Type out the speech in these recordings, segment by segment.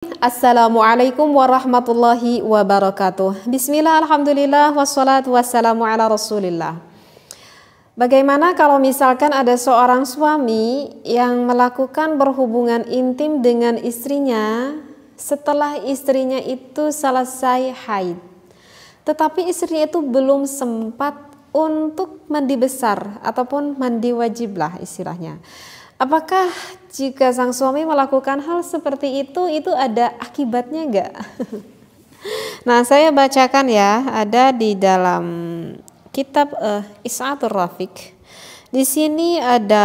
Assalamualaikum warahmatullahi wabarakatuh. Bismillah, alhamdulillah, wassalatu wassalamu ala rasulillah. Bagaimana kalau misalkan ada seorang suami yang melakukan berhubungan intim dengan istrinya setelah istrinya itu selesai haid, tetapi istrinya itu belum sempat untuk mandi besar ataupun mandi wajib lah istilahnya. Apakah jika sang suami melakukan hal seperti itu ada akibatnya enggak? Nah, saya bacakan ya, ada di dalam kitab Is'atur Rafiq. Di sini ada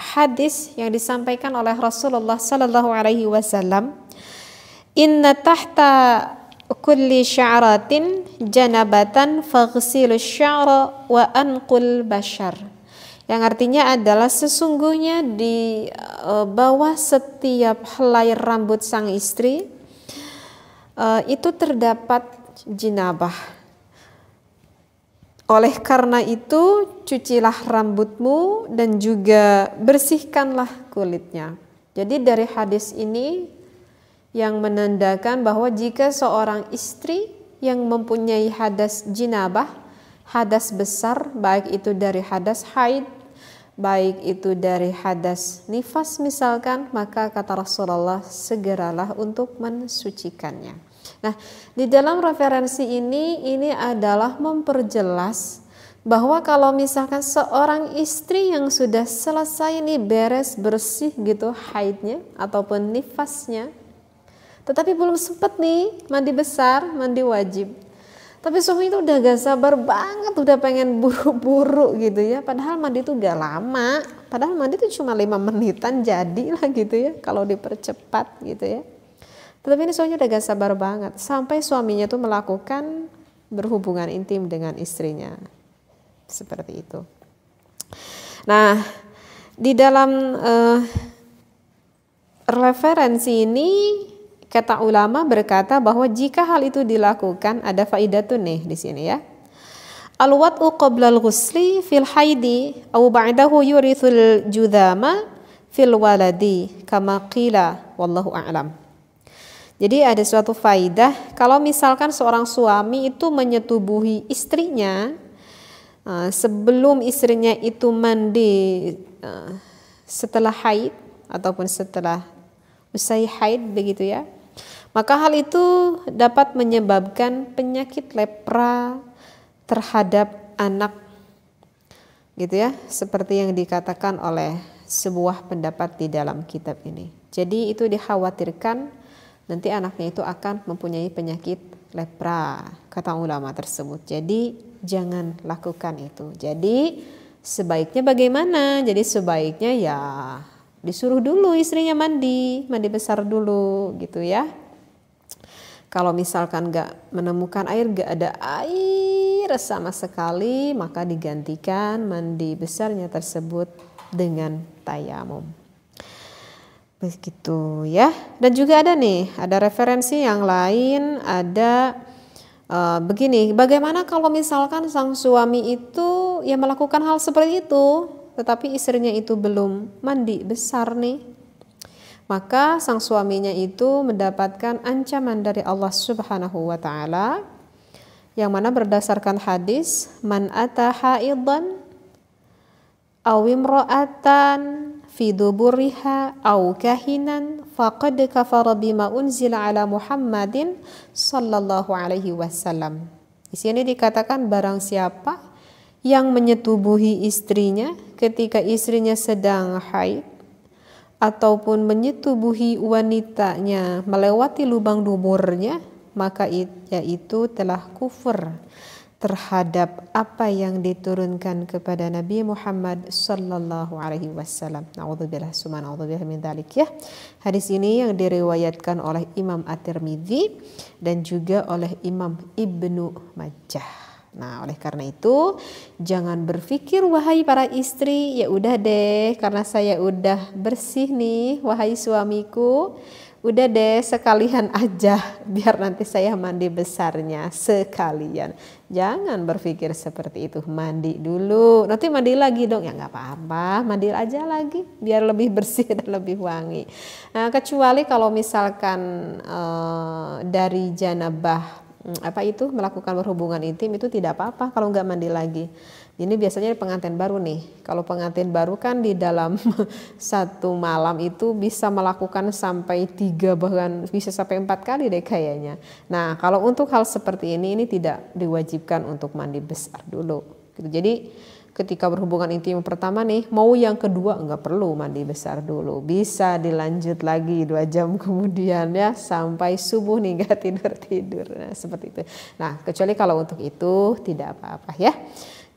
hadis yang disampaikan oleh Rasulullah sallallahu alaihi wasallam. Inna tahta kulli sya'ratin janabatan faghsilu sya'ra wa anqul bashar. Yang artinya adalah sesungguhnya di bawah setiap helai rambut sang istri itu terdapat jinabah. Oleh karena itu cucilah rambutmu dan juga bersihkanlah kulitnya. Jadi dari hadis ini yang menandakan bahwa jika seorang istri yang mempunyai hadas jinabah, hadas besar, baik itu dari hadas haid, baik itu dari hadas nifas misalkan, maka kata Rasulullah segeralah untuk mensucikannya. Nah, di dalam referensi ini adalah memperjelas bahwa kalau misalkan seorang istri yang sudah selesai nih beres bersih gitu haidnya ataupun nifasnya, tetapi belum sempat nih mandi besar, mandi wajib, tapi suami itu udah gak sabar banget, udah pengen buru-buru gitu ya. Padahal mandi itu gak lama, padahal mandi itu cuma 5 menitan jadi lah gitu ya, kalau dipercepat gitu ya. Tetapi ini suaminya udah gak sabar banget, sampai suaminya tuh melakukan berhubungan intim dengan istrinya. Seperti itu. Nah, di dalam referensi ini kata ulama berkata bahwa jika hal itu dilakukan ada faidatun nih di sini ya. Al-wat'u qabla al-ghusli fil haidi aw ba'dahu yurithul judhama fil waladi kama qila wallahu a'lam. Jadi ada suatu faidah kalau misalkan seorang suami itu menyetubuhi istrinya sebelum istrinya itu mandi setelah haid ataupun setelah usai haid begitu ya, maka hal itu dapat menyebabkan penyakit lepra terhadap anak gitu ya, seperti yang dikatakan oleh sebuah pendapat di dalam kitab ini. Jadi itu dikhawatirkan nanti anaknya itu akan mempunyai penyakit lepra kata ulama tersebut. Jadi jangan lakukan itu. Jadi sebaiknya bagaimana? Jadi sebaiknya ya disuruh dulu istrinya mandi besar dulu gitu ya. Kalau misalkan gak menemukan air, gak ada air sama sekali, maka digantikan mandi besarnya tersebut dengan tayamum. Begitu ya. Dan juga ada nih, ada referensi yang lain, ada begini, bagaimana kalau misalkan sang suami itu ya melakukan hal seperti itu, tetapi istrinya itu belum mandi besar nih, maka sang suaminya itu mendapatkan ancaman dari Allah Subhanahu wa taala yang mana berdasarkan hadis man ata haidan aw imra'atan fi duburiha aw kahinan faqad kafara bima unzila ala Muhammadin sallallahu alaihi wasallam. Di sini dikatakan barang siapa yang menyetubuhi istrinya ketika istrinya sedang haid ataupun menyetubuhi wanitanya melewati lubang duburnya, maka itu telah kufur terhadap apa yang diturunkan kepada Nabi Muhammad sallallahu alaihi wasallam. Na'udzubillah summa na'udzubillah min dzalik ya. Hadis ini yang diriwayatkan oleh Imam At-Tirmidzi dan juga oleh Imam Ibnu Majah. Nah, oleh karena itu jangan berpikir wahai para istri, ya udah deh karena saya udah bersih nih wahai suamiku, udah deh sekalian aja biar nanti saya mandi besarnya sekalian. Jangan berpikir seperti itu, mandi dulu nanti mandi lagi dong, ya nggak apa-apa, mandi aja lagi biar lebih bersih dan lebih wangi. Nah, kecuali kalau misalkan dari janabah melakukan berhubungan intim itu tidak apa-apa kalau nggak mandi lagi. Ini biasanya pengantin baru nih. Kalau pengantin baru kan di dalam satu malam itu bisa melakukan sampai 3 bahkan bisa sampai 4 kali deh kayaknya. Nah, kalau untuk hal seperti ini tidak diwajibkan untuk mandi besar dulu. Gitu. Jadi ketika berhubungan intim pertama nih, mau yang kedua nggak perlu mandi besar dulu. Bisa dilanjut lagi 2 jam kemudian ya sampai subuh nih nggak tidur-tidur. Nah, seperti itu. Nah, kecuali kalau untuk itu tidak apa-apa ya.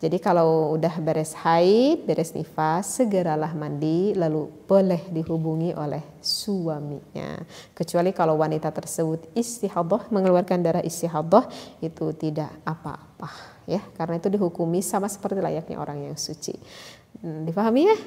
Jadi kalau udah beres haid, beres nifas, segeralah mandi lalu boleh dihubungi oleh suaminya. Kecuali kalau wanita tersebut istihadhah, mengeluarkan darah istihadhah, itu tidak apa-apa ya, karena itu dihukumi sama seperti layaknya orang yang suci. Difahami ya?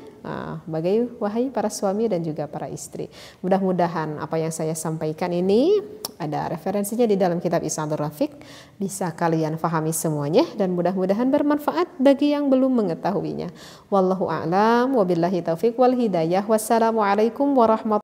Wahai para suami dan juga para istri. Mudah-mudahan apa yang saya sampaikan ini ada referensinya di dalam kitab Isadul Rafiq, bisa kalian fahami semuanya dan mudah-mudahan bermanfaat bagi yang belum mengetahuinya. Wallahu a'lam wabillahi taufiq wal hidayah. Wassalamualaikum warahmatullahi